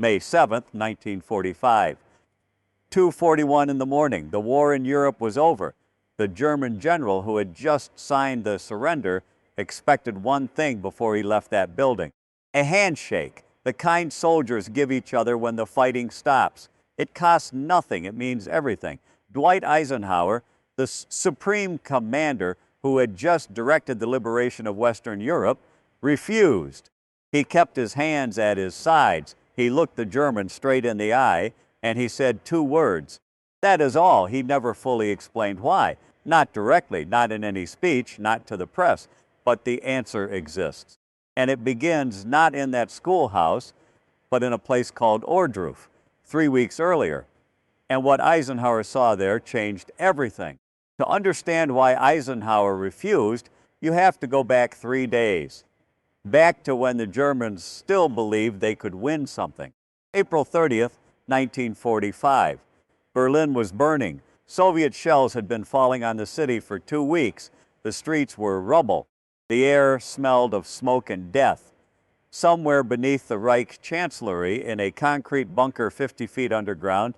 May 7th, 1945. 2:41 in the morning. The war in Europe was over. The German general who had just signed the surrender expected one thing before he left that building: a handshake, the kind soldiers give each other when the fighting stops. It costs nothing. It means everything. Dwight Eisenhower, the supreme commander who had just directed the liberation of Western Europe, refused. He kept his hands at his sides. He looked the German straight in the eye, and he said two words. That is all. He never fully explained why. Not directly, not in any speech, not to the press, but the answer exists. And it begins not in that schoolhouse, but in a place called Ohrdruf, 3 weeks earlier. And what Eisenhower saw there changed everything. To understand why Eisenhower refused, you have to go back 3 days, back to when the Germans still believed they could win something. April 30th, 1945. Berlin was burning. Soviet shells had been falling on the city for 2 weeks. The streets were rubble. The air smelled of smoke and death. Somewhere beneath the Reich Chancellery, in a concrete bunker 50 feet underground,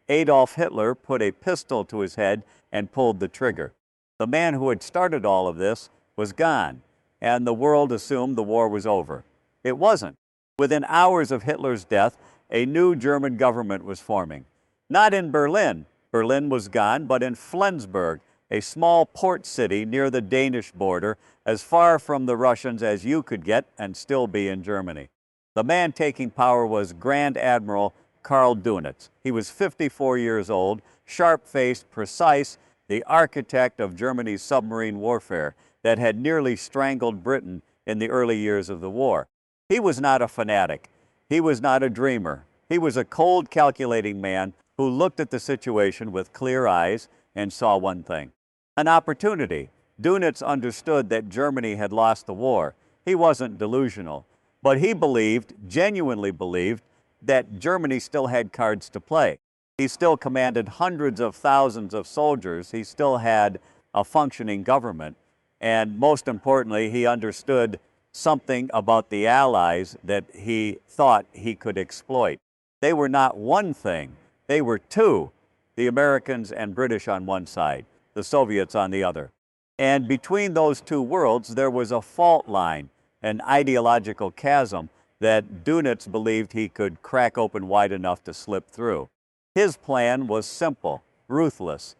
Adolf Hitler put a pistol to his head and pulled the trigger. The man who had started all of this was gone, and the world assumed the war was over. It wasn't. Within hours of Hitler's death, a new German government was forming. Not in Berlin. Berlin was gone, but in Flensburg, a small port city near the Danish border, as far from the Russians as you could get and still be in Germany. The man taking power was Grand Admiral Karl Dönitz. He was 54 years old, sharp-faced, precise, the architect of Germany's submarine warfare that had nearly strangled Britain in the early years of the war. He was not a fanatic. He was not a dreamer. He was a cold, calculating man who looked at the situation with clear eyes and saw one thing: an opportunity. Dönitz understood that Germany had lost the war. He wasn't delusional, but he believed, genuinely believed, that Germany still had cards to play. He still commanded hundreds of thousands of soldiers. He still had a functioning government. And most importantly, he understood something about the Allies that he thought he could exploit. They were not one thing. They were two, the Americans and British on one side, the Soviets on the other. And between those two worlds, there was a fault line, an ideological chasm that Dönitz believed he could crack open wide enough to slip through. His plan was simple, ruthless,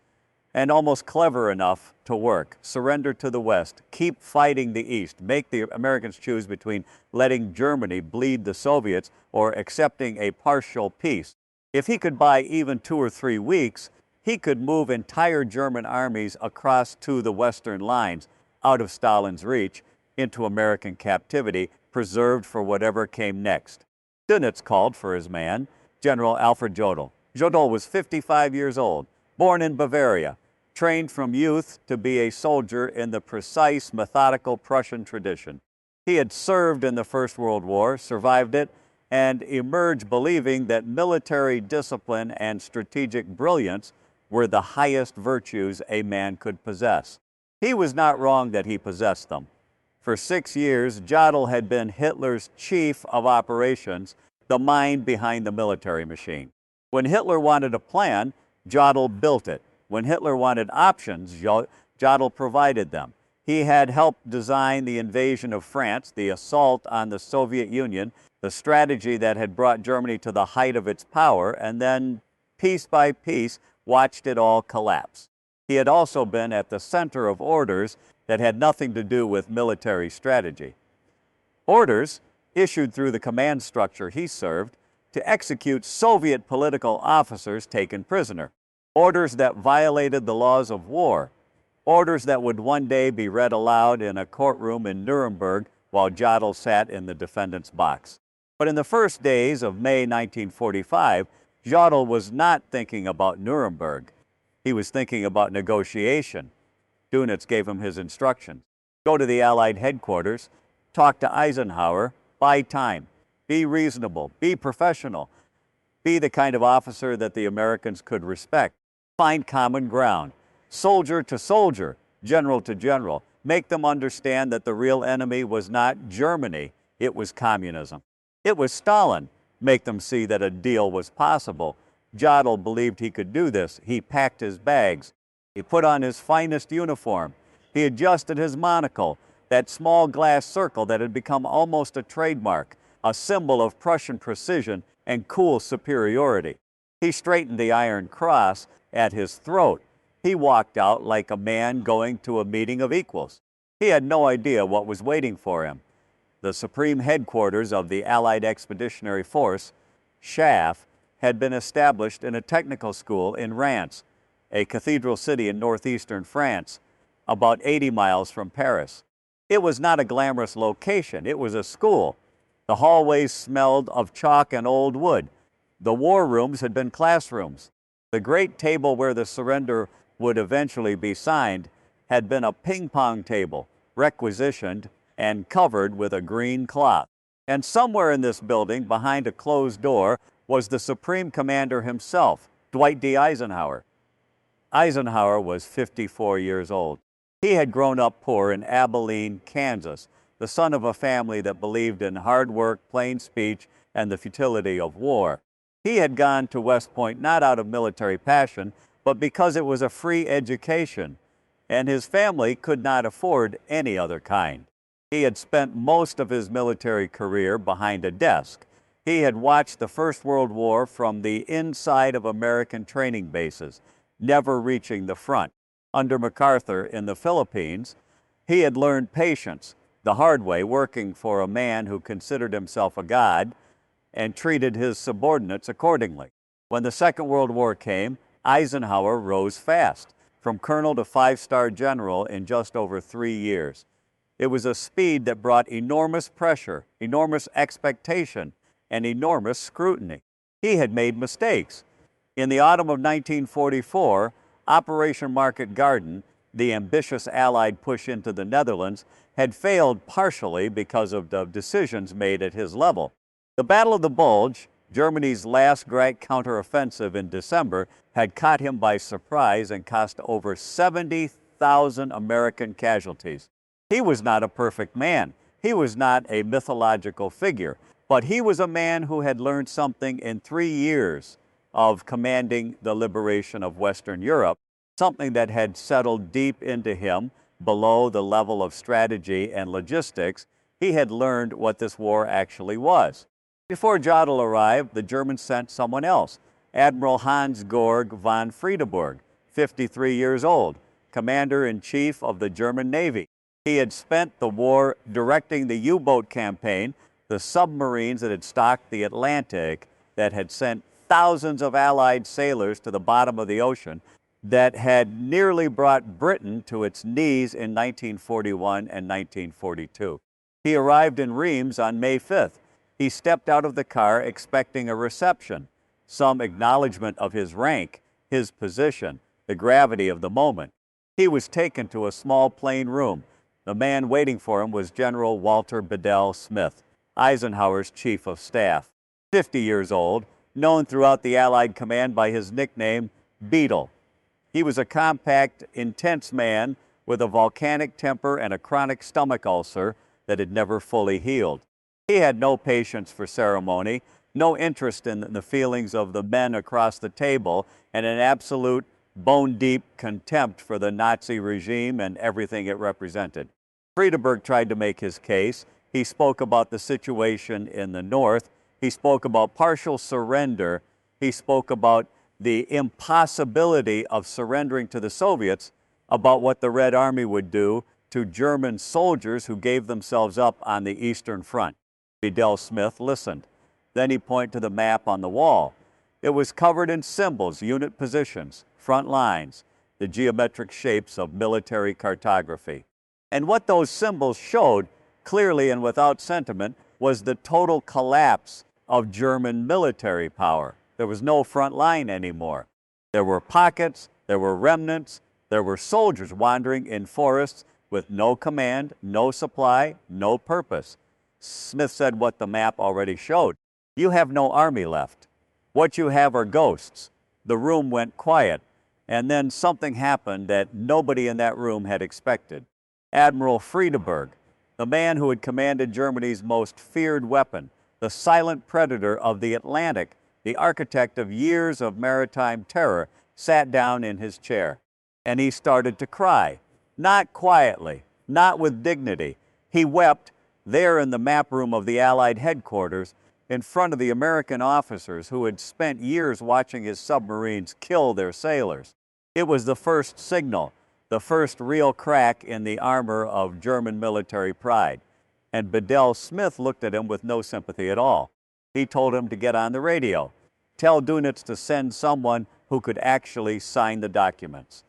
and almost clever enough to work. Surrender to the West, keep fighting the East, make the Americans choose between letting Germany bleed the Soviets or accepting a partial peace. If he could buy even 2 or 3 weeks, he could move entire German armies across to the Western lines, out of Stalin's reach, into American captivity, preserved for whatever came next. Dönitz called for his man, General Alfred Jodl. Jodl was 55 years old, born in Bavaria, trained from youth to be a soldier in the precise, methodical Prussian tradition. He had served in the First World War, survived it, and emerged believing that military discipline and strategic brilliance were the highest virtues a man could possess. He was not wrong that he possessed them. For 6 years, Jodl had been Hitler's chief of operations, the mind behind the military machine. When Hitler wanted a plan, Jodl built it. When Hitler wanted options, Jodl provided them. He had helped design the invasion of France, the assault on the Soviet Union, the strategy that had brought Germany to the height of its power, and then, piece by piece, watched it all collapse. He had also been at the center of orders that had nothing to do with military strategy. Orders issued through the command structure he served to execute Soviet political officers taken prisoner. Orders that violated the laws of war. Orders that would one day be read aloud in a courtroom in Nuremberg while Jodl sat in the defendant's box. But in the first days of May 1945, Jodl was not thinking about Nuremberg. He was thinking about negotiation. Dönitz gave him his instructions. Go to the Allied headquarters, talk to Eisenhower, buy time, be reasonable, be professional, be the kind of officer that the Americans could respect. Find common ground, soldier to soldier, general to general. Make them understand that the real enemy was not Germany, it was communism. It was Stalin, make them see that a deal was possible. Jodl believed he could do this. He packed his bags. He put on his finest uniform. He adjusted his monocle, that small glass circle that had become almost a trademark, a symbol of Prussian precision and cool superiority. He straightened the Iron Cross at his throat. He walked out like a man going to a meeting of equals. He had no idea what was waiting for him. The supreme headquarters of the Allied Expeditionary Force, SHAF, had been established in a technical school in Reims, a cathedral city in northeastern France, about 80 miles from Paris. It was not a glamorous location. It was a school. The hallways smelled of chalk and old wood. The war rooms had been classrooms. The great table where the surrender would eventually be signed had been a ping-pong table, requisitioned and covered with a green cloth. And somewhere in this building, behind a closed door, was the Supreme Commander himself, Dwight D. Eisenhower. Eisenhower was 54 years old. He had grown up poor in Abilene, Kansas, the son of a family that believed in hard work, plain speech, and the futility of war. He had gone to West Point not out of military passion, but because it was a free education, and his family could not afford any other kind. He had spent most of his military career behind a desk. He had watched the First World War from the inside of American training bases, never reaching the front. Under MacArthur in the Philippines, he had learned patience the hard way, working for a man who considered himself a god and treated his subordinates accordingly. When the Second World War came, Eisenhower rose fast, from colonel to five-star general in just over 3 years. It was a speed that brought enormous pressure, enormous expectation, and enormous scrutiny. He had made mistakes. In the autumn of 1944, Operation Market Garden, the ambitious Allied push into the Netherlands, had failed partially because of the decisions made at his level. The Battle of the Bulge, Germany's last great counteroffensive in December, had caught him by surprise and cost over 70,000 American casualties. He was not a perfect man. He was not a mythological figure, but he was a man who had learned something in 3 years of commanding the liberation of Western Europe, something that had settled deep into him below the level of strategy and logistics. He had learned what this war actually was. Before Jodl arrived, the Germans sent someone else, Admiral Hans-Georg von Friedeburg, 53 years old, Commander-in-Chief of the German Navy. He had spent the war directing the U-boat campaign, the submarines that had stocked the Atlantic, that had sent thousands of Allied sailors to the bottom of the ocean, that had nearly brought Britain to its knees in 1941 and 1942. He arrived in Reims on May 5th. He stepped out of the car expecting a reception, some acknowledgement of his rank, his position, the gravity of the moment. He was taken to a small plain room. The man waiting for him was General Walter Bedell Smith, Eisenhower's chief of staff. 50 years old, known throughout the Allied command by his nickname, Beetle. He was a compact, intense man with a volcanic temper and a chronic stomach ulcer that had never fully healed. He had no patience for ceremony, no interest in the feelings of the men across the table, and an absolute bone-deep contempt for the Nazi regime and everything it represented. Friedeburg tried to make his case. He spoke about the situation in the North. He spoke about partial surrender. He spoke about the impossibility of surrendering to the Soviets, about what the Red Army would do to German soldiers who gave themselves up on the Eastern Front. Bedell Smith listened. Then he pointed to the map on the wall. It was covered in symbols, unit positions, front lines, the geometric shapes of military cartography. And what those symbols showed, clearly and without sentiment, was the total collapse of German military power. There was no front line anymore. There were pockets, there were remnants, there were soldiers wandering in forests with no command, no supply, no purpose. Smith said what the map already showed. You have no army left. What you have are ghosts. The room went quiet, and then something happened that nobody in that room had expected. Admiral Friedeburg, the man who had commanded Germany's most feared weapon, the silent predator of the Atlantic, the architect of years of maritime terror, sat down in his chair. And he started to cry, not quietly, not with dignity. He wept there in the map room of the Allied headquarters in front of the American officers who had spent years watching his submarines kill their sailors. It was the first signal, the first real crack in the armor of German military pride. And Bedell Smith looked at him with no sympathy at all. He told him to get on the radio, tell Dönitz to send someone who could actually sign the documents,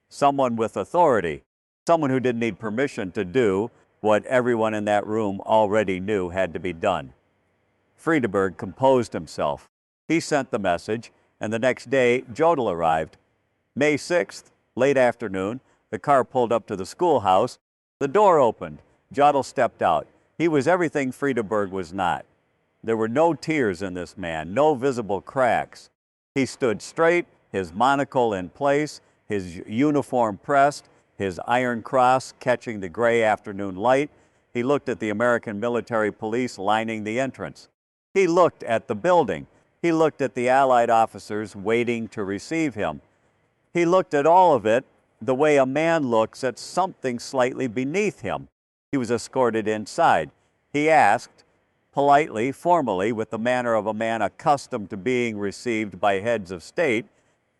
someone with authority, someone who didn't need permission to do what everyone in that room already knew had to be done. Friedeberg composed himself. He sent the message, and the next day, Jodl arrived. May 6th, late afternoon, the car pulled up to the schoolhouse. The door opened. Jodl stepped out. He was everything Friedeberg was not. There were no tears in this man, no visible cracks. He stood straight, his monocle in place, his uniform pressed, his iron cross catching the gray afternoon light. He looked at the American military police lining the entrance. He looked at the building. He looked at the Allied officers waiting to receive him. He looked at all of it the way a man looks at something slightly beneath him. He was escorted inside. He asked, politely, formally, with the manner of a man accustomed to being received by heads of state,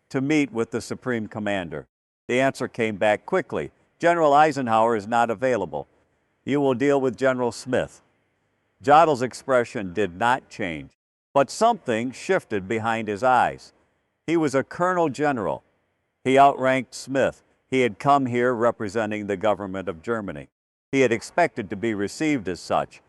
to meet with the Supreme Commander. The answer came back quickly. General Eisenhower is not available. You will deal with General Smith. Jodl's expression did not change, but something shifted behind his eyes. He was a colonel general. He outranked Smith. He had come here representing the government of Germany. He had expected to be received as such.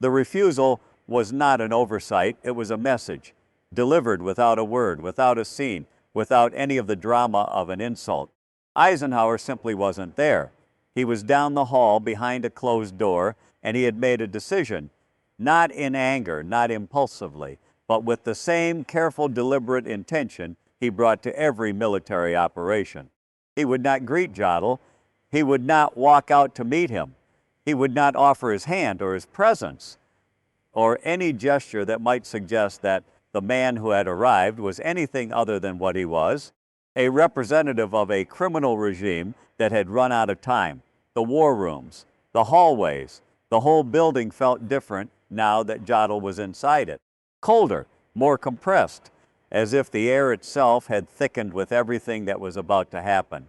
The refusal was not an oversight, it was a message, delivered without a word, without a scene, without any of the drama of an insult. Eisenhower simply wasn't there. He was down the hall behind a closed door, and he had made a decision, not in anger, not impulsively, but with the same careful, deliberate intention he brought to every military operation. He would not greet Jodl. He would not walk out to meet him. He would not offer his hand or his presence or any gesture that might suggest that the man who had arrived was anything other than what he was, a representative of a criminal regime that had run out of time. The war rooms, the hallways, the whole building felt different now that Jodl was inside it. Colder, more compressed, as if the air itself had thickened with everything that was about to happen.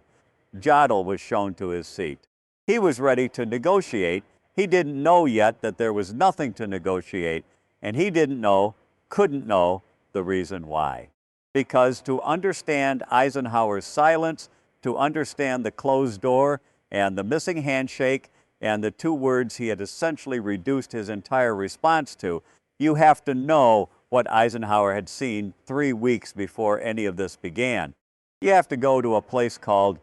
Jodl was shown to his seat. He was ready to negotiate. He didn't know yet that there was nothing to negotiate, and he didn't know, couldn't know, the reason why. Because to understand Eisenhower's silence, to understand the closed door and the missing handshake and the two words he had essentially reduced his entire response to, you have to know what Eisenhower had seen 3 weeks before any of this began. You have to go to a place called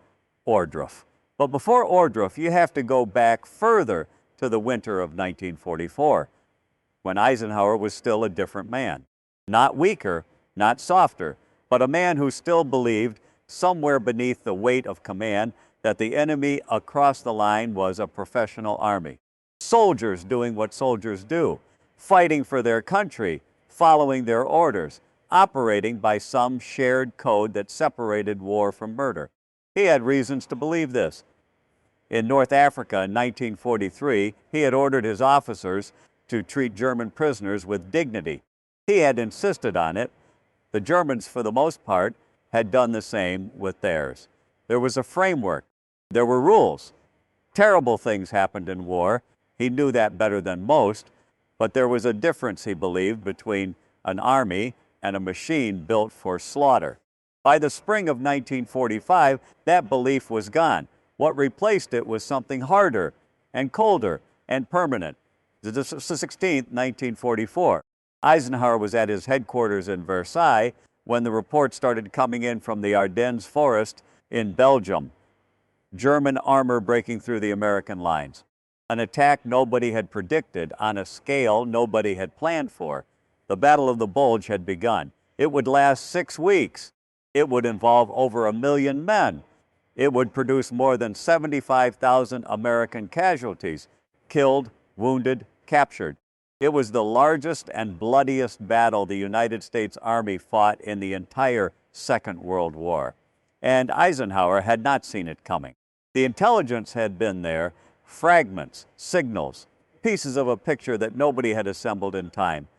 Ohrdruf. But before Ohrdruf, you have to go back further to the winter of 1944, when Eisenhower was still a different man. Not weaker, not softer, but a man who still believed, somewhere beneath the weight of command, that the enemy across the line was a professional army. Soldiers doing what soldiers do, fighting for their country, following their orders, operating by some shared code that separated war from murder. He had reasons to believe this. In North Africa in 1943, he had ordered his officers to treat German prisoners with dignity. He had insisted on it. The Germans, for the most part, had done the same with theirs. There was a framework. There were rules. Terrible things happened in war. He knew that better than most, but there was a difference, he believed, between an army and a machine built for slaughter. By the spring of 1945, that belief was gone. What replaced it was something harder and colder and permanent. The 16th, 1944. Eisenhower was at his headquarters in Versailles when the report started coming in from the Ardennes forest in Belgium. German armor breaking through the American lines. An attack nobody had predicted on a scale nobody had planned for. The Battle of the Bulge had begun. It would last 6 weeks. It would involve over 1 million men. It would produce more than 75,000 American casualties, killed, wounded, captured. It was the largest and bloodiest battle the United States Army fought in the entire Second World War, and Eisenhower had not seen it coming. The intelligence had been there, fragments, signals, pieces of a picture that nobody had assembled in time.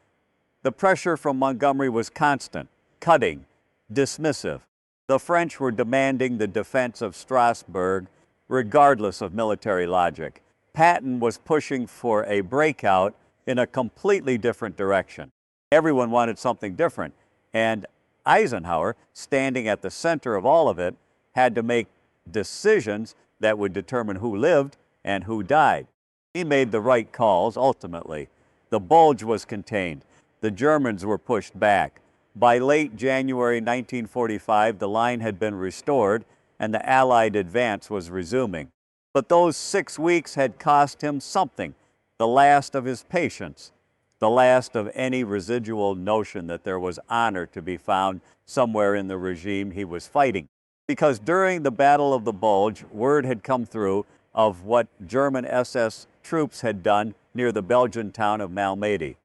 The pressure from Montgomery was constant, cutting, dismissive. The French were demanding the defense of Strasbourg, regardless of military logic. Patton was pushing for a breakout in a completely different direction. Everyone wanted something different, and Eisenhower, standing at the center of all of it, had to make decisions that would determine who lived and who died. He made the right calls ultimately. The bulge was contained. The Germans were pushed back. By late January 1945, the line had been restored and the Allied advance was resuming. But those 6 weeks had cost him something, the last of his patience, the last of any residual notion that there was honor to be found somewhere in the regime he was fighting. Because during the Battle of the Bulge, word had come through of what German SS troops had done near the Belgian town of Malmedy.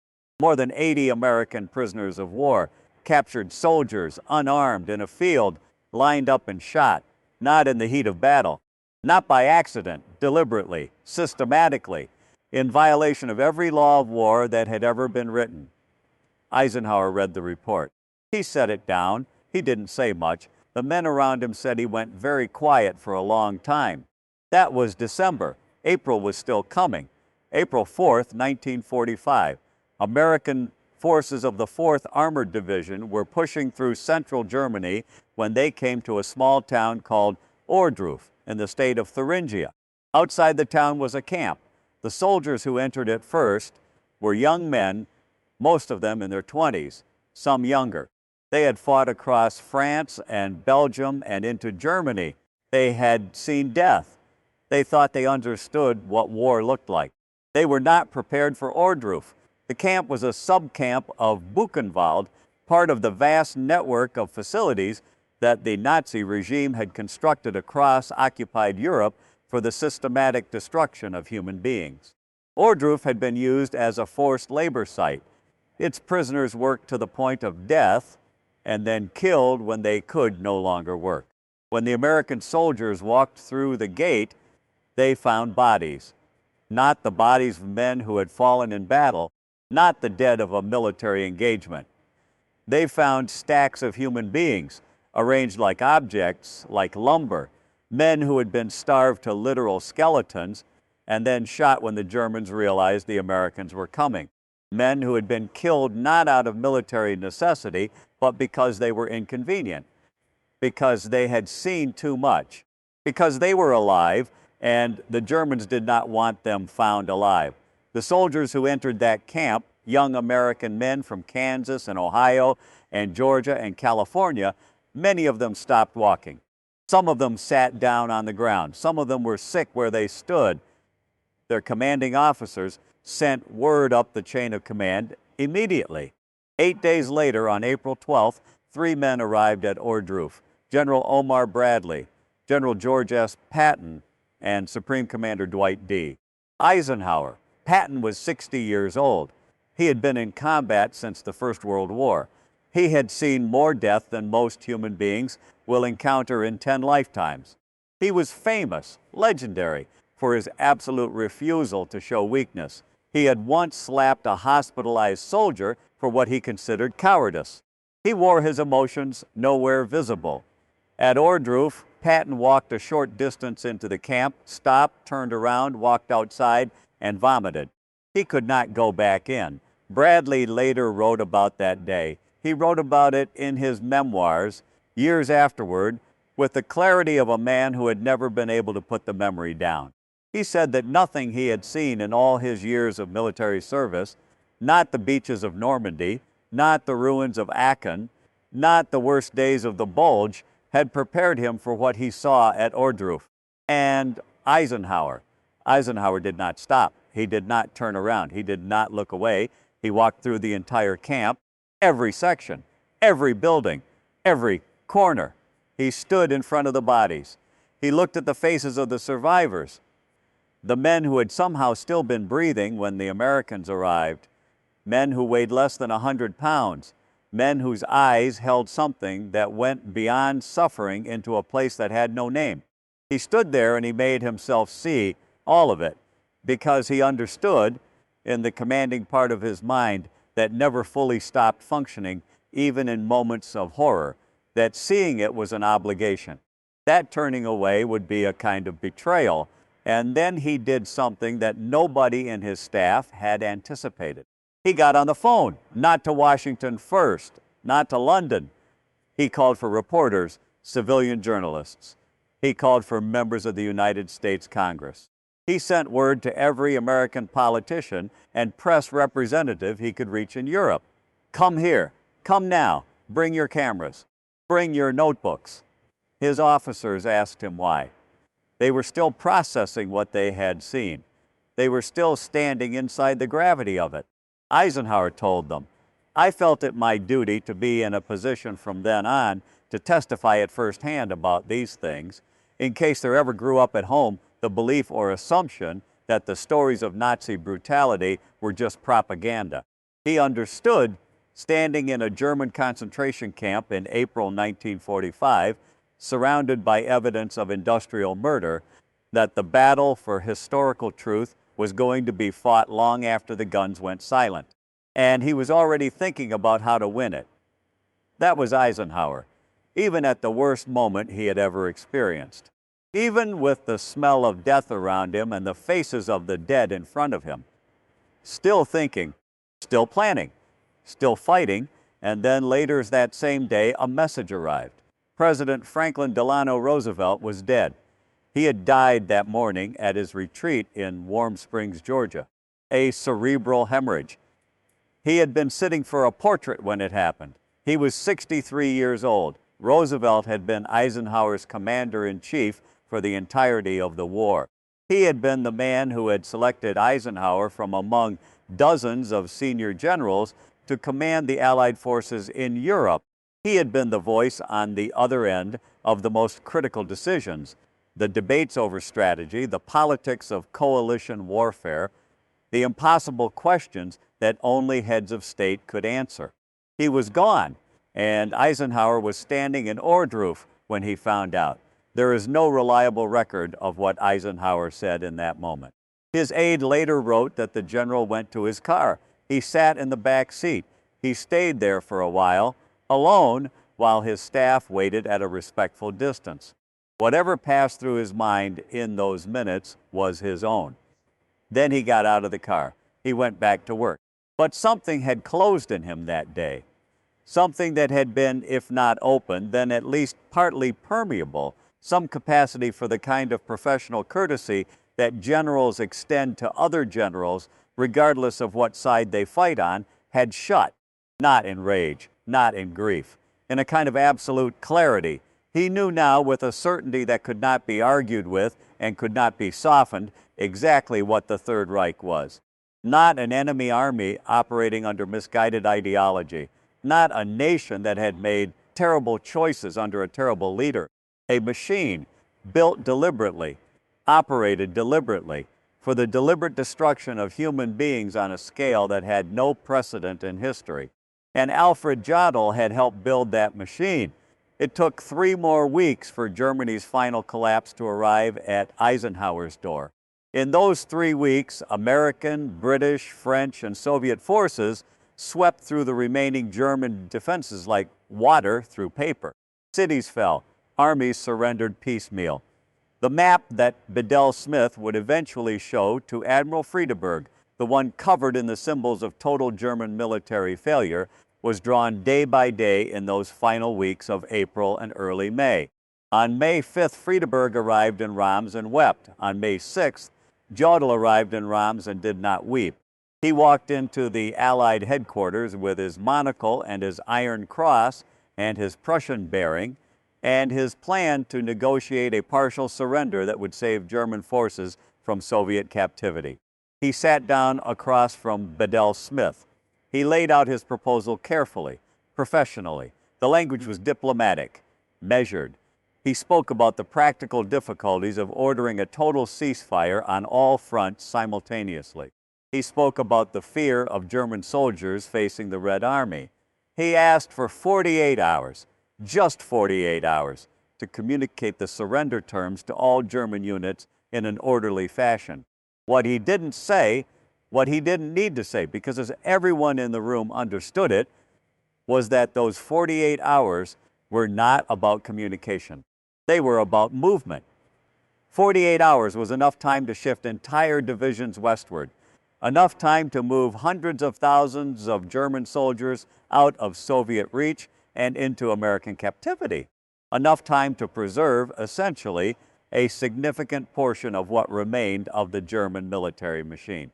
More than 80 American prisoners of war, captured soldiers, unarmed, in a field, lined up and shot, not in the heat of battle, not by accident, deliberately, systematically, in violation of every law of war that had ever been written. Eisenhower read the report. He set it down. He didn't say much. The men around him said he went very quiet for a long time. That was December. April was still coming. April 4th, 1945. American forces of the 4th Armored Division were pushing through central Germany when they came to a small town called Ohrdruf in the state of Thuringia. Outside the town was a camp. The soldiers who entered it first were young men, most of them in their 20s, some younger. They had fought across France and Belgium and into Germany. They had seen death. They thought they understood what war looked like. They were not prepared for Ohrdruf. The camp was a sub-camp of Buchenwald, part of the vast network of facilities that the Nazi regime had constructed across occupied Europe for the systematic destruction of human beings. Ohrdruf had been used as a forced labor site. Its prisoners worked to the point of death and then killed when they could no longer work. When the American soldiers walked through the gate, they found bodies. Not the bodies of men who had fallen in battle, not the dead of a military engagement. They found stacks of human beings, arranged like objects, like lumber, men who had been starved to literal skeletons and then shot when the Germans realized the Americans were coming. Men who had been killed not out of military necessity, but because they were inconvenient, because they had seen too much, because they were alive and the Germans did not want them found alive. The soldiers who entered that camp, young American men from Kansas and Ohio and Georgia and California, many of them stopped walking. Some of them sat down on the ground. Some of them were sick where they stood. Their commanding officers sent word up the chain of command immediately. 8 days later, on April 12th, 3 men arrived at Ohrdruf: General Omar Bradley, General George S. Patton, and Supreme Commander Dwight D. Eisenhower. Patton was 60 years old. He had been in combat since the First World War. He had seen more death than most human beings will encounter in 10 lifetimes. He was famous, legendary, for his absolute refusal to show weakness. He had once slapped a hospitalized soldier for what he considered cowardice. He wore his emotions nowhere visible. At Ohrdruf, Patton walked a short distance into the camp, stopped, turned around, walked outside, and vomited. He could not go back in. Bradley later wrote about that day. He wrote about it in his memoirs years afterward with the clarity of a man who had never been able to put the memory down. He said that nothing he had seen in all his years of military service, not the beaches of Normandy, not the ruins of Aachen, not the worst days of the Bulge, had prepared him for what he saw at Ohrdruf. And Eisenhower did not stop. He did not turn around. He did not look away. He walked through the entire camp, every section, every building, every corner. He stood in front of the bodies. He looked at the faces of the survivors, the men who had somehow still been breathing when the Americans arrived, men who weighed less than 100 pounds, men whose eyes held something that went beyond suffering into a place that had no name. He stood there and he made himself see all of it because he understood in the commanding part of his mind that never fully stopped functioning, even in moments of horror, that seeing it was an obligation. That turning away would be a kind of betrayal. And then he did something that nobody in his staff had anticipated. He got on the phone, not to Washington first, not to London. He called for reporters, civilian journalists. He called for members of the United States Congress. He sent word to every American politician and press representative he could reach in Europe. Come here, come now, bring your cameras, bring your notebooks. His officers asked him why. They were still processing what they had seen. They were still standing inside the gravity of it. Eisenhower told them, "I felt it my duty to be in a position from then on to testify at firsthand about these things, in case there ever grew up at home the belief or assumption that the stories of Nazi brutality were just propaganda." He understood, standing in a German concentration camp in April 1945, surrounded by evidence of industrial murder, that the battle for historical truth was going to be fought long after the guns went silent. And he was already thinking about how to win it. That was Eisenhower, even at the worst moment he had ever experienced. Even with the smell of death around him and the faces of the dead in front of him. Still thinking, still planning, still fighting, and then later that same day, a message arrived. President Franklin Delano Roosevelt was dead. He had died that morning at his retreat in Warm Springs, Georgia, a cerebral hemorrhage. He had been sitting for a portrait when it happened. He was 63 years old. Roosevelt had been Eisenhower's commander-in-chief for the entirety of the war. He had been the man who had selected Eisenhower from among dozens of senior generals to command the Allied forces in Europe. He had been the voice on the other end of the most critical decisions, the debates over strategy, the politics of coalition warfare, the impossible questions that only heads of state could answer. He was gone, and Eisenhower was standing in Ohrdruf when he found out. There is no reliable record of what Eisenhower said in that moment. His aide later wrote that the general went to his car. He sat in the back seat. He stayed there for a while, alone, while his staff waited at a respectful distance. Whatever passed through his mind in those minutes was his own. Then he got out of the car. He went back to work. But something had closed in him that day. Something that had been, if not open, then at least partly permeable. Some capacity for the kind of professional courtesy that generals extend to other generals, regardless of what side they fight on, had shut. Not in rage, not in grief, in a kind of absolute clarity. He knew now with a certainty that could not be argued with and could not be softened exactly what the Third Reich was. Not an enemy army operating under misguided ideology, not a nation that had made terrible choices under a terrible leader. A machine built deliberately, operated deliberately, for the deliberate destruction of human beings on a scale that had no precedent in history. And Alfred Jodl had helped build that machine. It took 3 more weeks for Germany's final collapse to arrive at Eisenhower's door. In those 3 weeks, American, British, French, and Soviet forces swept through the remaining German defenses like water through paper. Cities fell. Armies surrendered piecemeal. The map that Bedell Smith would eventually show to Admiral Friedeberg, the one covered in the symbols of total German military failure, was drawn day by day in those final weeks of April and early May. On May 5th, Friedeberg arrived in Reims and wept. On May 6th, Jodl arrived in Reims and did not weep. He walked into the Allied headquarters with his monocle and his Iron Cross and his Prussian bearing, and his plan to negotiate a partial surrender that would save German forces from Soviet captivity. He sat down across from Bedell Smith. He laid out his proposal carefully, professionally. The language was diplomatic, measured. He spoke about the practical difficulties of ordering a total ceasefire on all fronts simultaneously. He spoke about the fear of German soldiers facing the Red Army. He asked for 48 hours, just 48 hours, to communicate the surrender terms to all German units in an orderly fashion. What he didn't say, what he didn't need to say, because as everyone in the room understood it, was that those 48 hours were not about communication. They were about movement. 48 hours was enough time to shift entire divisions westward, enough time to move hundreds of thousands of German soldiers out of Soviet reach and into American captivity, enough time to preserve, essentially, a significant portion of what remained of the German military machine.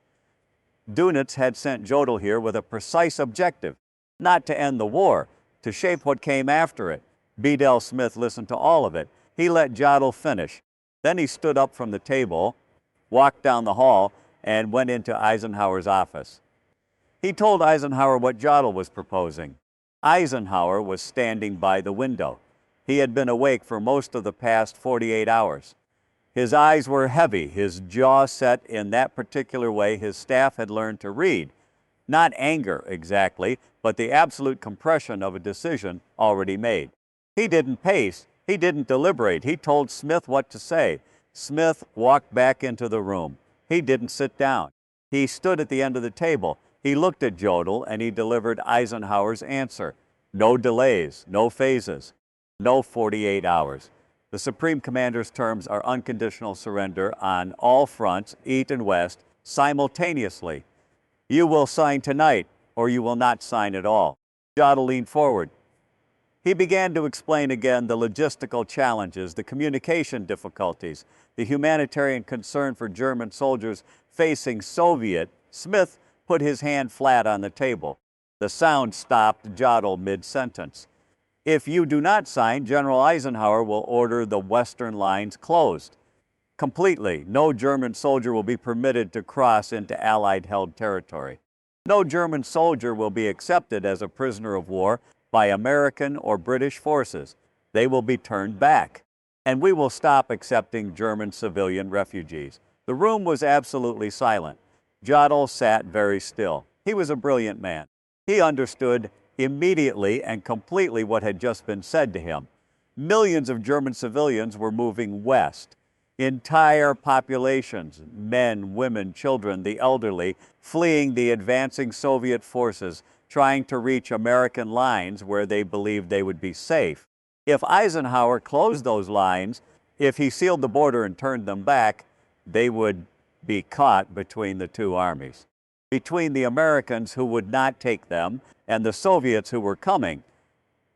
Dönitz had sent Jodl here with a precise objective, not to end the war, to shape what came after it. Bedell Smith listened to all of it. He let Jodl finish. Then he stood up from the table, walked down the hall, and went into Eisenhower's office. He told Eisenhower what Jodl was proposing. Eisenhower was standing by the window. He had been awake for most of the past 48 hours. His eyes were heavy, his jaw set in that particular way his staff had learned to read. Not anger exactly, but the absolute compression of a decision already made. He didn't pace, he didn't deliberate. He told Smith what to say. Smith walked back into the room. He didn't sit down. He stood at the end of the table. He looked at Jodl and he delivered Eisenhower's answer. No delays, no phases, no 48 hours. The Supreme Commander's terms are unconditional surrender on all fronts, east and west, simultaneously. You will sign tonight, or you will not sign at all. Jodl leaned forward. He began to explain again the logistical challenges, the communication difficulties, the humanitarian concern for German soldiers facing Soviet. Smith put his hand flat on the table. The sound stopped Jodl mid-sentence. If you do not sign, General Eisenhower will order the western lines closed completely. No German soldier will be permitted to cross into Allied-held territory. No German soldier will be accepted as a prisoner of war by American or British forces. They will be turned back. And we will stop accepting German civilian refugees. The room was absolutely silent. Jodl sat very still. He was a brilliant man. He understood immediately and completely what had just been said to him. Millions of German civilians were moving west. Entire populations, men, women, children, the elderly, fleeing the advancing Soviet forces, trying to reach American lines where they believed they would be safe. If Eisenhower closed those lines, if he sealed the border and turned them back, they would be caught between the two armies, between the Americans who would not take them and the Soviets who were coming.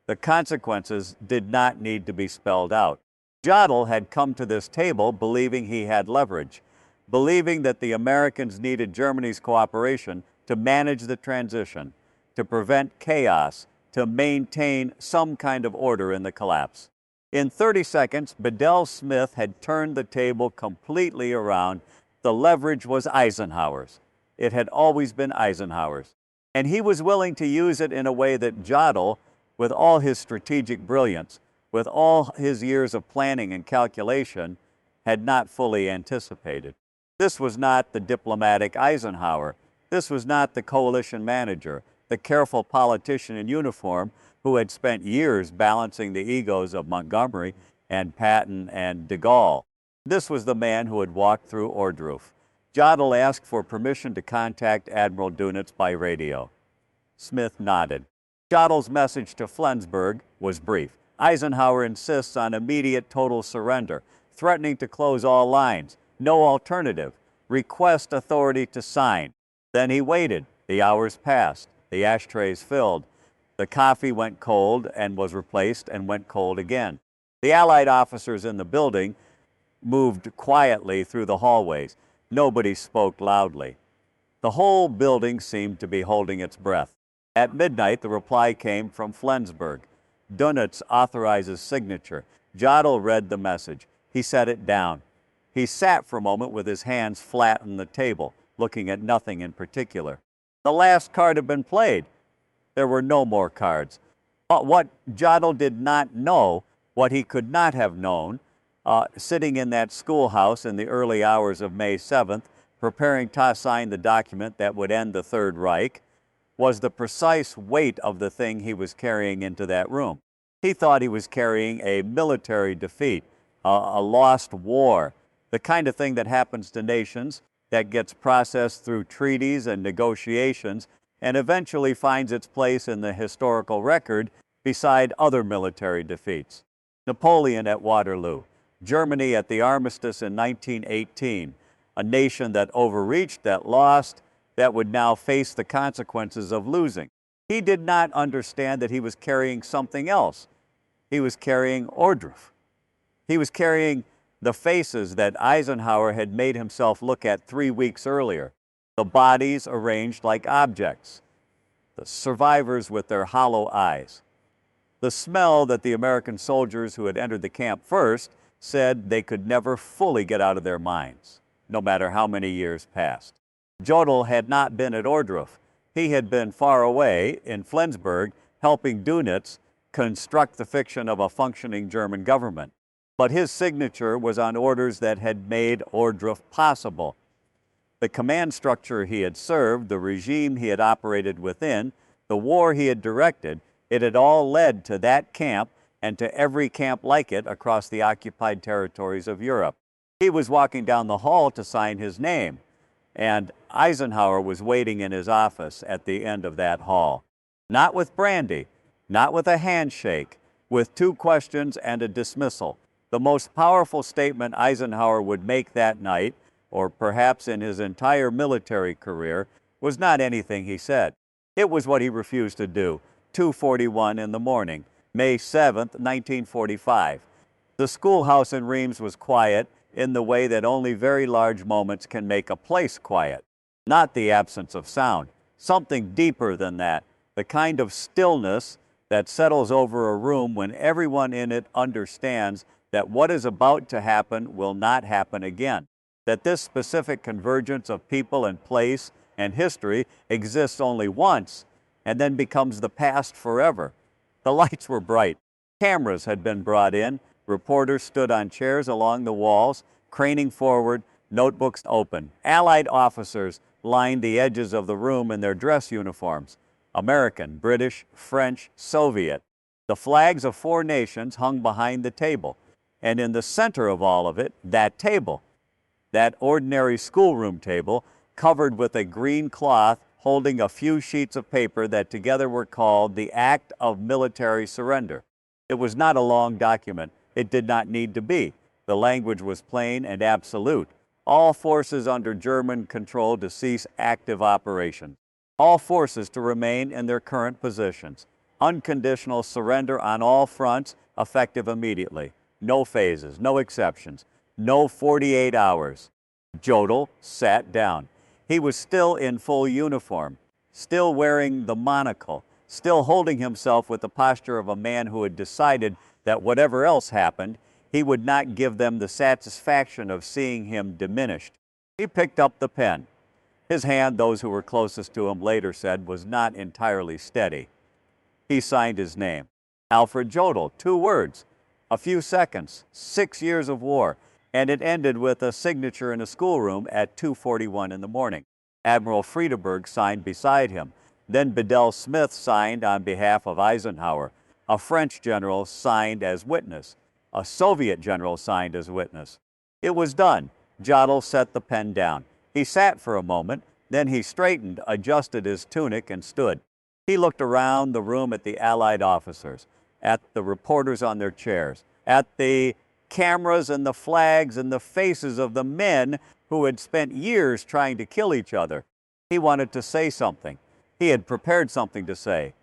The consequences did not need to be spelled out. Jodl had come to this table believing he had leverage, believing that the Americans needed Germany's cooperation to manage the transition, to prevent chaos, to maintain some kind of order in the collapse. In 30 seconds, Bedell Smith had turned the table completely around. The leverage was Eisenhower's. It had always been Eisenhower's. And he was willing to use it in a way that Jodl, with all his strategic brilliance, with all his years of planning and calculation, had not fully anticipated. This was not the diplomatic Eisenhower. This was not the coalition manager, the careful politician in uniform who had spent years balancing the egos of Montgomery and Patton and de Gaulle. This was the man who had walked through Ohrdruf. Jodl asked for permission to contact Admiral Dönitz by radio. Smith nodded. Jodl's message to Flensburg was brief. Eisenhower insists on immediate total surrender, threatening to close all lines. No alternative. Request authority to sign. Then he waited. The hours passed. The ashtrays filled. The coffee went cold and was replaced and went cold again. The Allied officers in the building moved quietly through the hallways. Nobody spoke loudly. The whole building seemed to be holding its breath. At midnight, the reply came from Flensburg. Dönitz authorizes signature. Jodl read the message. He set it down. He sat for a moment with his hands flat on the table, looking at nothing in particular. The last card had been played. There were no more cards. What Jodl did not know, what he could not have known, sitting in that schoolhouse in the early hours of May 7th, preparing to sign the document that would end the Third Reich, was the precise weight of the thing he was carrying into that room. He thought he was carrying a military defeat, a lost war, the kind of thing that happens to nations that gets processed through treaties and negotiations and eventually finds its place in the historical record beside other military defeats. Napoleon at Waterloo, Germany at the armistice in 1918, a nation that overreached, that lost, that would now face the consequences of losing. He did not understand that he was carrying something else. He was carrying Ohrdruf. He was carrying the faces that Eisenhower had made himself look at 3 weeks earlier, the bodies arranged like objects, the survivors with their hollow eyes, the smell that the American soldiers who had entered the camp first said they could never fully get out of their minds, no matter how many years passed. Jodl had not been at Ohrdruf. He had been far away in Flensburg helping Dönitz construct the fiction of a functioning German government. But his signature was on orders that had made Ohrdruf possible. The command structure he had served, the regime he had operated within, the war he had directed, it had all led to that camp and to every camp like it across the occupied territories of Europe. He was walking down the hall to sign his name, and Eisenhower was waiting in his office at the end of that hall. Not with brandy, not with a handshake, with 2 questions and a dismissal. The most powerful statement Eisenhower would make that night, or perhaps in his entire military career, was not anything he said. It was what he refused to do. 2:41 in the morning, May 7th, 1945. The schoolhouse in Reims was quiet in the way that only very large moments can make a place quiet. Not the absence of sound, something deeper than that, the kind of stillness that settles over a room when everyone in it understands that what is about to happen will not happen again, that this specific convergence of people and place and history exists only once and then becomes the past forever. The lights were bright. Cameras had been brought in. Reporters stood on chairs along the walls, craning forward, notebooks open. Allied officers lined the edges of the room in their dress uniforms. American, British, French, Soviet. The flags of 4 nations hung behind the table. And in the center of all of it, that table, that ordinary schoolroom table, covered with a green cloth holding a few sheets of paper that together were called the Act of Military Surrender. It was not a long document. It did not need to be. The language was plain and absolute. All forces under German control to cease active operations. All forces to remain in their current positions. Unconditional surrender on all fronts, effective immediately. No phases, no exceptions, no 48 hours. Jodl sat down. He was still in full uniform, still wearing the monocle, still holding himself with the posture of a man who had decided that whatever else happened, he would not give them the satisfaction of seeing him diminished. He picked up the pen. His hand, those who were closest to him later said, was not entirely steady. He signed his name. Alfred Jodl, 2 words. A few seconds, 6 years of war, and it ended with a signature in a schoolroom at 2:41 in the morning. Admiral Friedeberg signed beside him. Then Bedell Smith signed on behalf of Eisenhower. A French general signed as witness. A Soviet general signed as witness. It was done. Jodl set the pen down. He sat for a moment, then he straightened, adjusted his tunic, and stood. He looked around the room at the Allied officers, at the reporters on their chairs, at the cameras and the flags and the faces of the men who had spent years trying to kill each other. He wanted to say something. He had prepared something to say.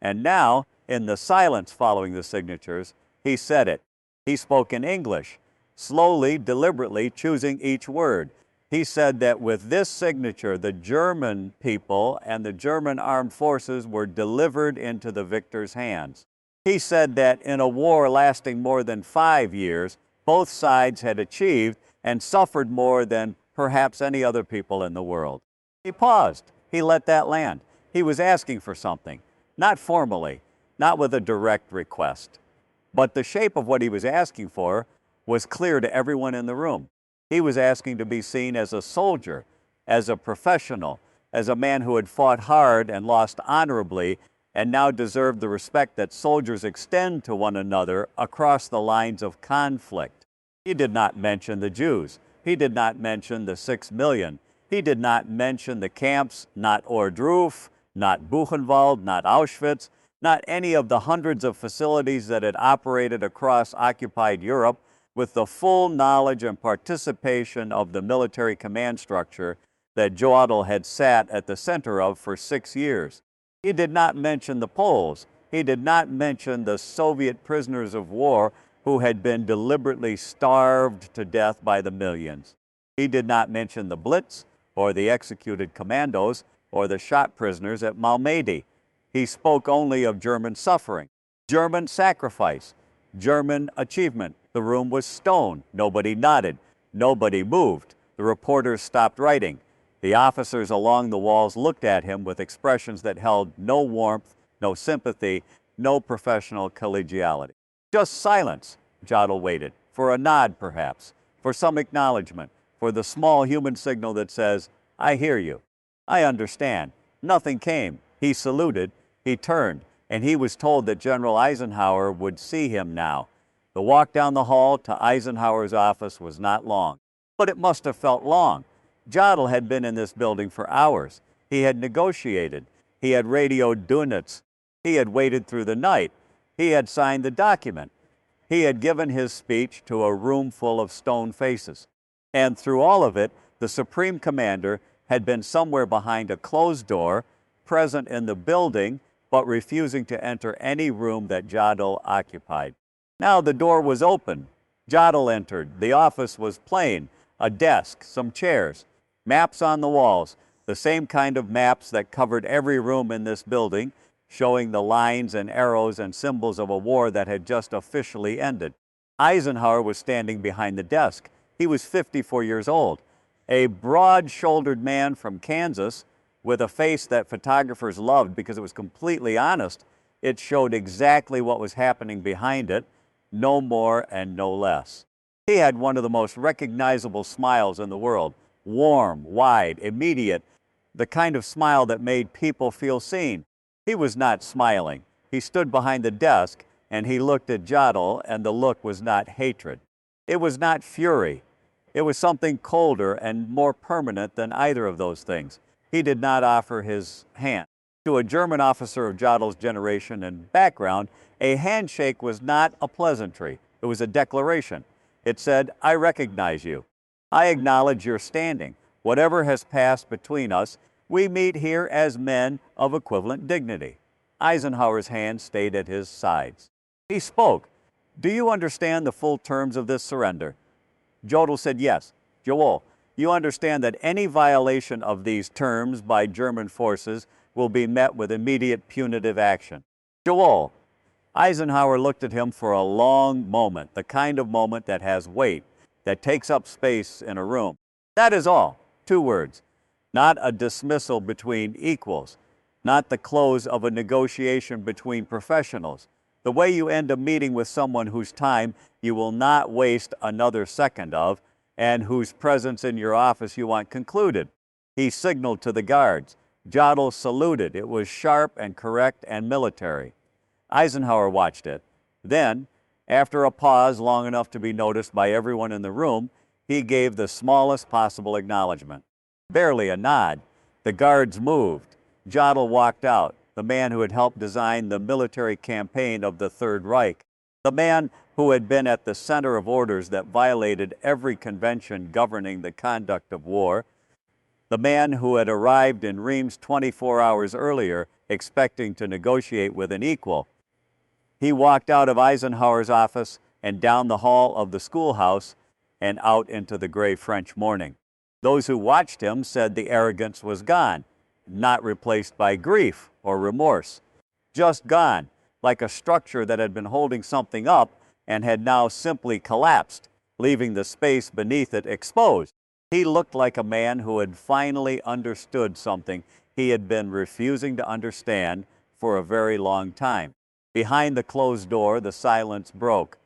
And now, in the silence following the signatures, he said it. He spoke in English, slowly, deliberately choosing each word. He said that with this signature, the German people and the German armed forces were delivered into the victor's hands. He said that in a war lasting more than 5 years, both sides had achieved and suffered more than perhaps any other people in the world. He paused. He let that land. He was asking for something, not formally, not with a direct request. But the shape of what he was asking for was clear to everyone in the room. He was asking to be seen as a soldier, as a professional, as a man who had fought hard and lost honorably and now deserved the respect that soldiers extend to one another across the lines of conflict. He did not mention the Jews. He did not mention the 6 million. He did not mention the camps, not Ohrdruf, not Buchenwald, not Auschwitz, not any of the hundreds of facilities that had operated across occupied Europe with the full knowledge and participation of the military command structure that Jodl had sat at the center of for 6 years. He did not mention the Poles. He did not mention the Soviet prisoners of war who had been deliberately starved to death by the millions. He did not mention the Blitz or the executed commandos or the shot prisoners at Malmedy. He spoke only of German suffering, German sacrifice, German achievement. The room was stone. Nobody nodded. Nobody moved. The reporters stopped writing. The officers along the walls looked at him with expressions that held no warmth, no sympathy, no professional collegiality. Just silence. Jodl waited, for a nod perhaps, for some acknowledgement, for the small human signal that says, "I hear you. I understand." Nothing came. He saluted, he turned, and he was told that General Eisenhower would see him now. The walk down the hall to Eisenhower's office was not long, but it must have felt long. Jodl had been in this building for hours. He had negotiated. He had radioed Dönitz. He had waited through the night. He had signed the document. He had given his speech to a room full of stone faces. And through all of it, the Supreme Commander had been somewhere behind a closed door, present in the building, but refusing to enter any room that Jodl occupied. Now the door was open. Jodl entered. The office was plain. A desk, some chairs, maps on the walls, the same kind of maps that covered every room in this building, showing the lines and arrows and symbols of a war that had just officially ended. Eisenhower was standing behind the desk. He was 54 years old, a broad-shouldered man from Kansas with a face that photographers loved because it was completely honest. It showed exactly what was happening behind it, no more and no less. He had one of the most recognizable smiles in the world, warm, wide, immediate, the kind of smile that made people feel seen. He was not smiling. He stood behind the desk and he looked at Jodl, and the look was not hatred. It was not fury. It was something colder and more permanent than either of those things. He did not offer his hand. To a German officer of Jodl's generation and background, a handshake was not a pleasantry. It was a declaration. It said, "I recognize you. I acknowledge your standing. Whatever has passed between us, we meet here as men of equivalent dignity." Eisenhower's hand stayed at his sides. He spoke. "Do you understand the full terms of this surrender?" Jodl said, "Yes." "Joel, you understand that any violation of these terms by German forces will be met with immediate punitive action." "Joel." Eisenhower looked at him for a long moment, the kind of moment that has weight, that takes up space in a room. "That is all." 2 words. Not a dismissal between equals, not the close of a negotiation between professionals. The way you end a meeting with someone whose time you will not waste another second of, and whose presence in your office you want concluded. He signaled to the guards. Jodl saluted. It was sharp and correct and military. Eisenhower watched it. Then, after a pause long enough to be noticed by everyone in the room, he gave the smallest possible acknowledgement. Barely a nod. The guards moved. Jodl walked out, the man who had helped design the military campaign of the Third Reich, the man who had been at the center of orders that violated every convention governing the conduct of war, the man who had arrived in Reims 24 hours earlier expecting to negotiate with an equal. He walked out of Eisenhower's office and down the hall of the schoolhouse and out into the gray French morning. Those who watched him said the arrogance was gone, not replaced by grief or remorse. Just gone, like a structure that had been holding something up and had now simply collapsed, leaving the space beneath it exposed. He looked like a man who had finally understood something he had been refusing to understand for a very long time. Behind the closed door, the silence broke.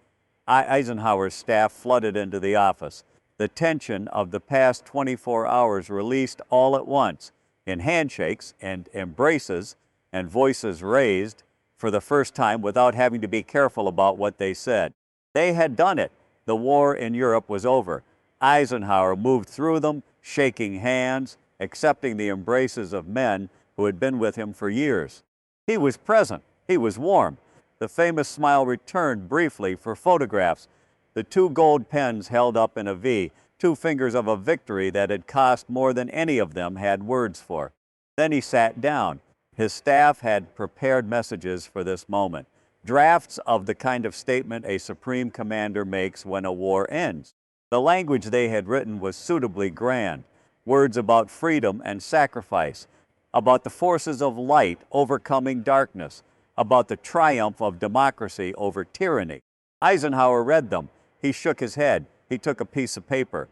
Eisenhower's staff flooded into the office. the tension of the past 24 hours released all at once in handshakes and embraces and voices raised for the first time without having to be careful about what they said. They had done it. The war in Europe was over. Eisenhower moved through them, shaking hands, accepting the embraces of men who had been with him for years. He was present. He was warm. The famous smile returned briefly for photographs. The two gold pens held up in a V, two fingers of a victory that had cost more than any of them had words for. Then he sat down. His staff had prepared messages for this moment, drafts of the kind of statement a supreme commander makes when a war ends. The language they had written was suitably grand, words about freedom and sacrifice, about the forces of light overcoming darkness, about the triumph of democracy over tyranny. Eisenhower read them. He shook his head. He took a piece of paper.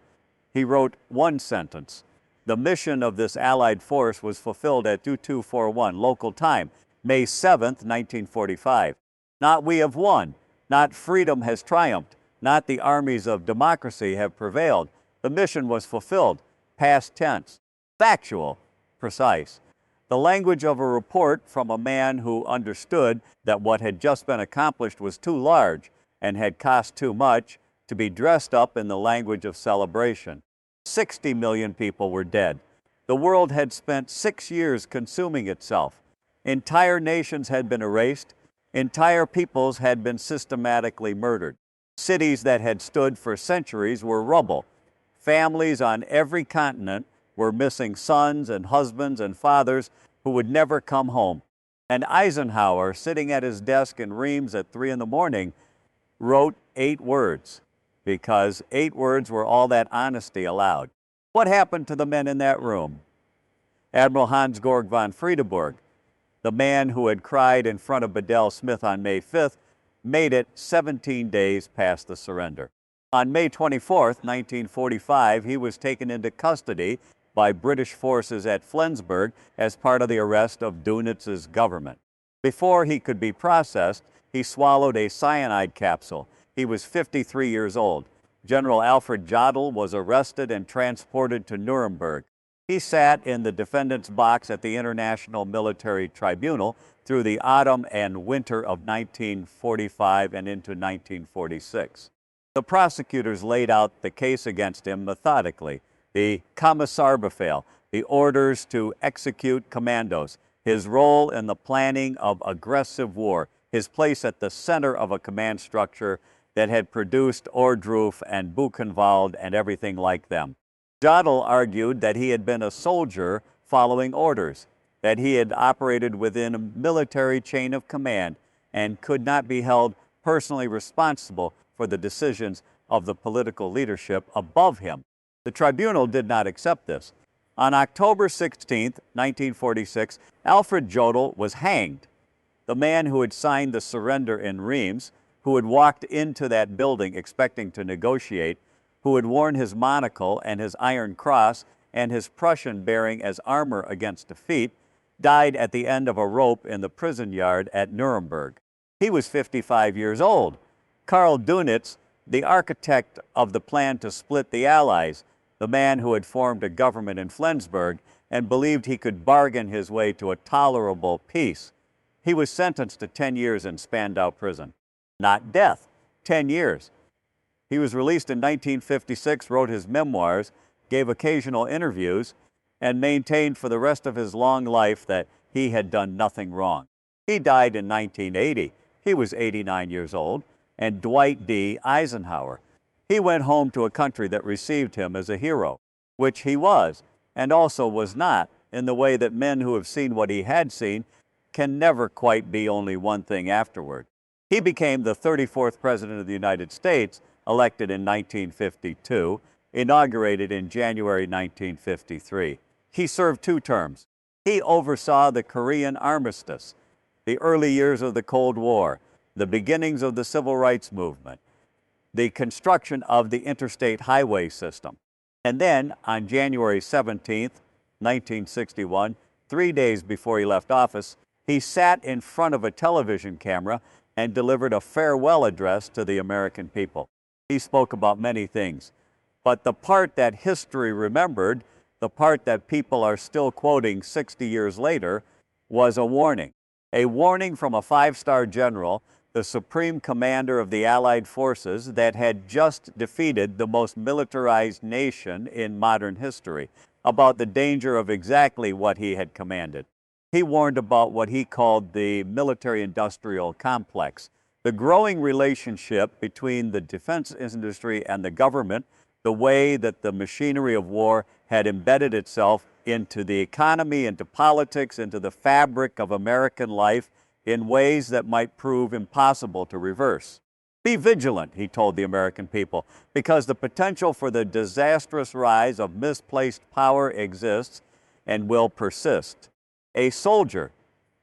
He wrote one sentence. The mission of this Allied force was fulfilled at 2241 local time, May 7th, 1945. Not we have won, not freedom has triumphed, not the armies of democracy have prevailed. The mission was fulfilled, past tense, factual, precise. The language of a report from a man who understood that what had just been accomplished was too large and had cost too much to be dressed up in the language of celebration. 60 million people were dead. The world had spent 6 years consuming itself. Entire nations had been erased. Entire peoples had been systematically murdered. Cities that had stood for centuries were rubble. Families on every continent were missing sons and husbands and fathers who would never come home. And Eisenhower, sitting at his desk in Reims at 3 in the morning, wrote 8 words, because 8 words were all that honesty allowed. What happened to the men in that room? Admiral Hans-Georg von Friedeburg, the man who had cried in front of Bedell Smith on May 5th, made it 17 days past the surrender. On May 24th, 1945, he was taken into custody by British forces at Flensburg as part of the arrest of Dunitz's government. Before he could be processed, he swallowed a cyanide capsule. He was 53 years old. General Alfred Jodl was arrested and transported to Nuremberg. He sat in the defendant's box at the International Military Tribunal through the autumn and winter of 1945 and into 1946. The prosecutors laid out the case against him methodically. The Kommissarbefehl, the orders to execute commandos, his role in the planning of aggressive war, his place at the center of a command structure that had produced Ohrdruf and Buchenwald and everything like them. Jodl argued that he had been a soldier following orders, that he had operated within a military chain of command and could not be held personally responsible for the decisions of the political leadership above him. The tribunal did not accept this. On October 16, 1946, Alfred Jodl was hanged. The man who had signed the surrender in Reims, who had walked into that building expecting to negotiate, who had worn his monocle and his iron cross and his Prussian bearing as armor against defeat, died at the end of a rope in the prison yard at Nuremberg. He was 55 years old. Karl Dönitz, the architect of the plan to split the Allies, the man who had formed a government in Flensburg and believed he could bargain his way to a tolerable peace. He was sentenced to 10 years in Spandau prison. Not death, 10 years. He was released in 1956, wrote his memoirs, gave occasional interviews, and maintained for the rest of his long life that he had done nothing wrong. He died in 1980. He was 89 years old, and Dwight D. Eisenhower. He went home to a country that received him as a hero, which he was, and also was not, in the way that men who have seen what he had seen can never quite be only one thing afterward. He became the 34th President of the United States, elected in 1952, inaugurated in January 1953. He served 2 terms. He oversaw the Korean armistice, the early years of the Cold War, the beginnings of the Civil Rights Movement, the construction of the interstate highway system. And then, on January 17, 1961, 3 days before he left office, he sat in front of a television camera and delivered a farewell address to the American people. He spoke about many things: But the part that history remembered, the part that people are still quoting 60 years later, was a warning. A warning from a five-star general, the supreme commander of the Allied forces that had just defeated the most militarized nation in modern history, about the danger of exactly what he had commanded. He warned about what he called the military-industrial complex, the growing relationship between the defense industry and the government, the way that the machinery of war had embedded itself into the economy, into politics, into the fabric of American life in ways that might prove impossible to reverse. Be vigilant, he told the American people, because the potential for the disastrous rise of misplaced power exists and will persist. A soldier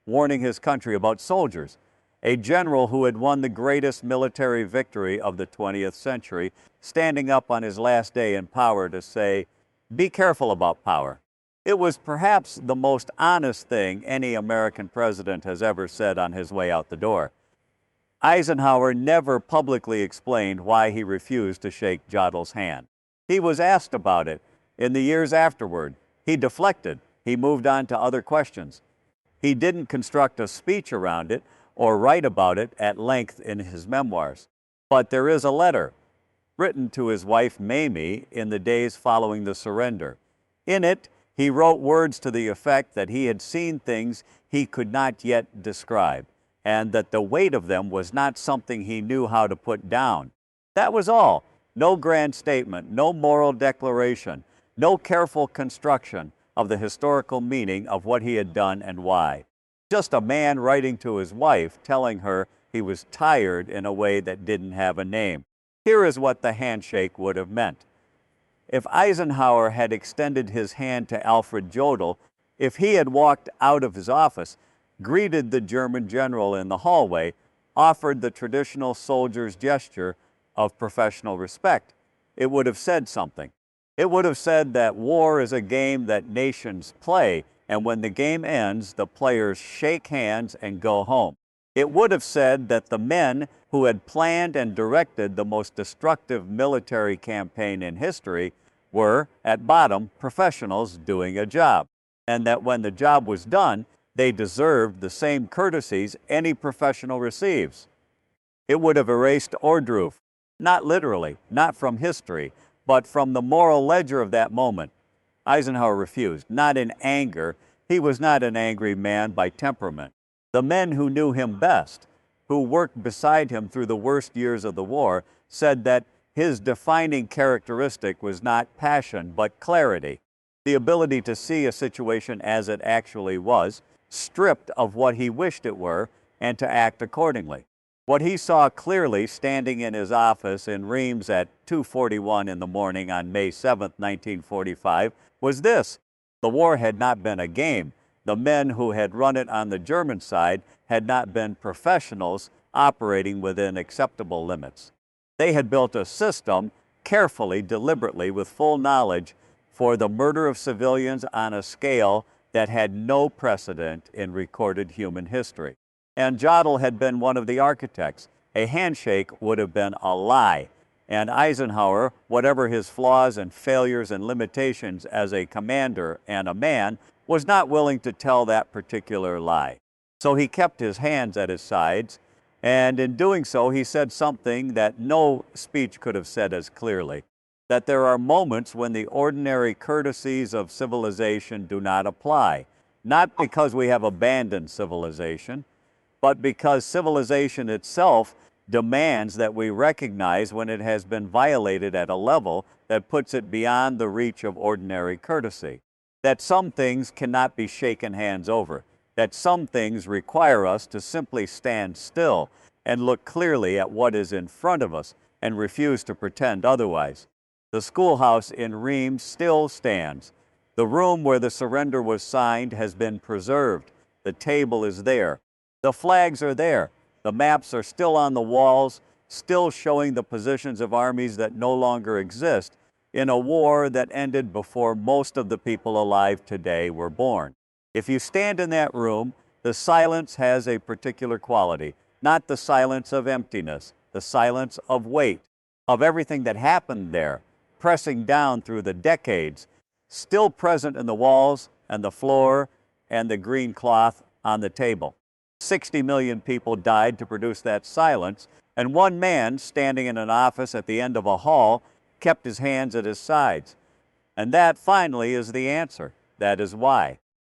warning his country about soldiers, a general who had won the greatest military victory of the 20th century, standing up on his last day in power to say, be careful about power. It was perhaps the most honest thing any American president has ever said on his way out the door. Eisenhower never publicly explained why he refused to shake Jodl's hand. He was asked about it in the years afterward. He deflected. He moved on to other questions. He didn't construct a speech around it or write about it at length in his memoirs. But there is a letter written to his wife Mamie in the days following the surrender. In it, he wrote words to the effect that he had seen things he could not yet describe, and that the weight of them was not something he knew how to put down. That was all. No grand statement, no moral declaration, no careful construction of the historical meaning of what he had done and why. Just a man writing to his wife, telling her he was tired in a way that didn't have a name. Here is what the handshake would have meant. If Eisenhower had extended his hand to Alfred Jodl, if he had walked out of his office, greeted the German general in the hallway, offered the traditional soldier's gesture of professional respect, it would have said something. It would have said that war is a game that nations play, and when the game ends, the players shake hands and go home. It would have said that the men who had planned and directed the most destructive military campaign in history were, at bottom, professionals doing a job, and that when the job was done, they deserved the same courtesies any professional receives. It would have erased Ohrdruf, not literally, not from history, but from the moral ledger of that moment. Eisenhower refused, not in anger. He was not an angry man by temperament. The men who knew him best, who worked beside him through the worst years of the war, said that his defining characteristic was not passion, but clarity, the ability to see a situation as it actually was, stripped of what he wished it were, and to act accordingly. What he saw clearly standing in his office in Reims at 2:41 in the morning on May 7, 1945, was this: the war had not been a game. The men who had run it on the German side had not been professionals operating within acceptable limits. They had built a system carefully, deliberately, with full knowledge for the murder of civilians on a scale that had no precedent in recorded human history. And Jodl had been one of the architects. A handshake would have been a lie. And Eisenhower, whatever his flaws and failures and limitations as a commander and a man, was not willing to tell that particular lie. So he kept his hands at his sides, and in doing so, he said something that no speech could have said as clearly, that there are moments when the ordinary courtesies of civilization do not apply, not because we have abandoned civilization, but because civilization itself demands that we recognize when it has been violated at a level that puts it beyond the reach of ordinary courtesy, that some things cannot be shaken hands over, that some things require us to simply stand still and look clearly at what is in front of us and refuse to pretend otherwise. The schoolhouse in Reims still stands. The room where the surrender was signed has been preserved. The table is there. The flags are there. The maps are still on the walls, still showing the positions of armies that no longer exist in a war that ended before most of the people alive today were born. If you stand in that room, the silence has a particular quality, not the silence of emptiness, the silence of weight, of everything that happened there, pressing down through the decades, still present in the walls and the floor and the green cloth on the table. 60 million people died to produce that silence, and one man standing in an office at the end of a hall kept his hands at his sides. And that finally is the answer. That is why.